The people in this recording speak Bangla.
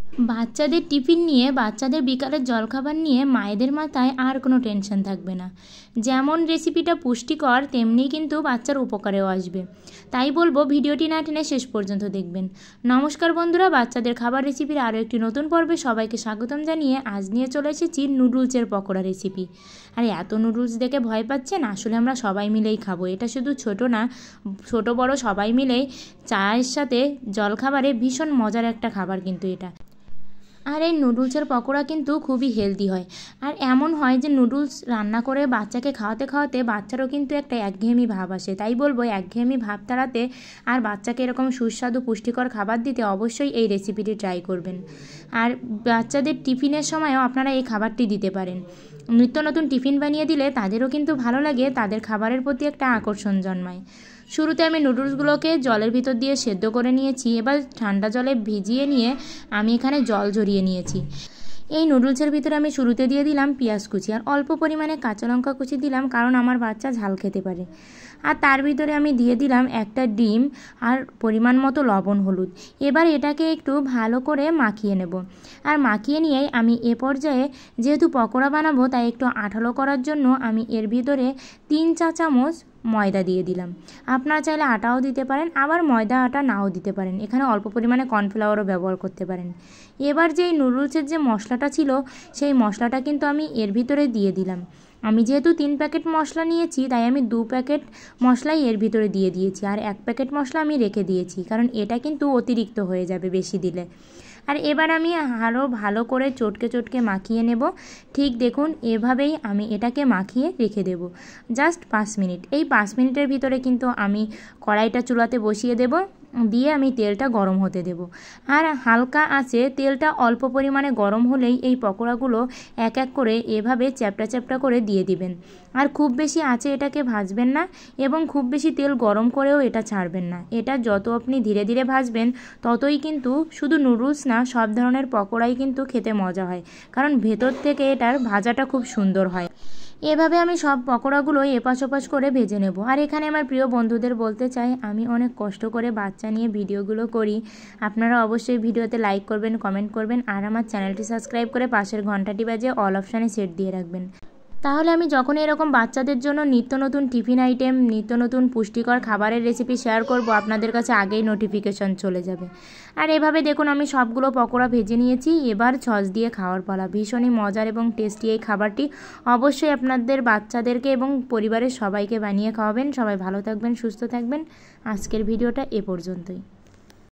বাচ্চাদের টিফিন নিয়ে, বাচ্চাদের বিকালের জলখাবার নিয়ে মায়েদের মাথায় আর কোনো টেনশন থাকবে না। যেমন রেসিপিটা পুষ্টিকর, তেমনি কিন্তু বাচ্চার উপকারেও আসবে। তাই বলবো ভিডিওটি না টেনে শেষ পর্যন্ত দেখবেন। নমস্কার বন্ধুরা, বাচ্চাদের খাবার রেসিপির আরও একটি নতুন পর্বে সবাইকে স্বাগতম জানিয়ে আজ নিয়ে চলে এসেছি নুডলসের পকোড়া রেসিপি। আর এত নুডলস দেখে ভয় পাচ্ছেন? আসলে আমরা সবাই মিলেই খাবো। এটা শুধু ছোট না, ছোট বড় সবাই মিলেই চায়ের সাথে জলখাবারে ভীষণ মজার একটা খাবার কিন্তু এটা। আর এই নুডলসের পকোড়া কিন্তু খুবই হেলদি হয়। আর এমন হয় যে নুডলস রান্না করে বাচ্চাকে খাওয়াতে খাওয়াতে বাচ্চারও কিন্তু একটা একঘেয়েমি ভাব আসে। তাই বলবো একঘেয়েমি ভাব তাড়াতে আর বাচ্চাকে এরকম সুস্বাদু পুষ্টিকর খাবার দিতে অবশ্যই এই রেসিপিটি ট্রাই করবেন। আর বাচ্চাদের টিফিনের সময়ও আপনারা এই খাবারটি দিতে পারেন। নিত্য নতুন টিফিন বানিয়ে দিলে তাদেরও কিন্তু ভালো লাগে, তাদের খাবারের প্রতি একটা আকর্ষণ জন্মায়। শুরুতে আমি নুডলসগুলোকে জলের ভিতর দিয়ে সেদ্ধ করে নিয়েছি। এবার ঠান্ডা জলে ভিজিয়ে নিয়ে আমি এখানে জল ঝরিয়ে নিয়েছি। এই নুডলসের ভিতরে আমি শুরুতে দিয়ে দিলাম পেঁয়াজ কুচি আর অল্প পরিমাণে কাঁচা লঙ্কা কুচি দিলাম, কারণ আমার বাচ্চা ঝাল খেতে পারে। আর তার ভিতরে আমি দিয়ে দিলাম একটা ডিম আর পরিমাণ মতো লবণ হলুদ। এবার এটাকে একটু ভালো করে মাখিয়ে নেব। আর মাখিয়ে নিয়ে আমি এ পর্যায়ে যেহেতু পকোড়া বানাবো তাই একটু আঠালো করার জন্য আমি এর ভিতরে 3 চা চামচ ময়দা দিয়ে দিলাম। আপনারা চাইলে আটাও দিতে পারেন, আবার ময়দা আটা নাও দিতে পারেন। এখানে অল্প পরিমাণে কর্নফ্লাওয়ারও ব্যবহার করতে পারেন। এবার যেই নুডলসের যে মশলাটা ছিল সেই মশলাটা কিন্তু আমি এর ভিতরে দিয়ে দিলাম। আমি যেহেতু 3 প্যাকেট মশলা নিয়েছি তাই আমি 2 প্যাকেট মশলাই এর ভিতরে দিয়ে দিয়েছি, আর 1 প্যাকেট মশলা আমি রেখে দিয়েছি, কারণ এটা কিন্তু অতিরিক্ত হয়ে যাবে বেশি দিলে। আর এবার আমি আরও ভালো করে চটকে চটকে মাখিয়ে নেব। ঠিক দেখুন এভাবেই আমি এটাকে মাখিয়ে রেখে দেব জাস্ট 5 মিনিট। এই 5 মিনিটের ভিতরে কিন্তু আমি কড়াইটা চুলাতে বসিয়ে দেব, দিয়ে আমি তেলটা গরম হতে দেব। আর হালকা আঁচে তেলটা অল্প পরিমাণে গরম হলেই এই পকোড়াগুলো এক এক করে এভাবে চ্যাপটা চ্যাপটা করে দিয়ে দিবেন। আর খুব বেশি আঁচে এটাকে ভাজবেন না এবং খুব বেশি তেল গরম করেও এটা ছাড়বেন না। এটা যত আপনি ধীরে ধীরে ভাজবেন ততই কিন্তু শুধু নুডলস না, সব ধরনের পকোড়াই কিন্তু খেতে মজা হয়, কারণ ভেতর থেকে এটার ভাজাটা খুব সুন্দর হয়। এভাবে আমি সব পকোড়াগুলো এপাশ ওপাশ করে ভেজে নেব। আর এখানে আমার প্রিয় বন্ধুদের বলতে চাই, আমি অনেক কষ্ট করে বাচ্চা নিয়ে ভিডিওগুলো করি। আপনারা অবশ্যই ভিডিওতে লাইক করবেন, কমেন্ট করবেন, আর আমার চ্যানেলটি সাবস্ক্রাইব করে পাশের ঘন্টাটি বাজিয়ে অল অপশানে সেট দিয়ে রাখবেন। তাহলে আমি যখন এরকম বাচ্চাদের জন্য নিত্য নতুন টিফিন আইটেম, নিত্য নতুন পুষ্টিকর খাবারের রেসিপি শেয়ার করব, আপনাদের কাছে আগেই নোটিফিকেশন চলে যাবে। আর এভাবে দেখুন আমি সবগুলো পকোড়া ভেজে নিয়েছি। এবার সস দিয়ে খাওয়ার পালা। ভীষণই মজার এবং টেস্টি এই খাবারটি। অবশ্যই আপনাদের বাচ্চাদেরকে এবং পরিবারের সবাইকে বানিয়ে খাওয়াবেন। সবাই ভালো থাকবেন, সুস্থ থাকবেন। আজকের ভিডিওটা এ পর্যন্তই।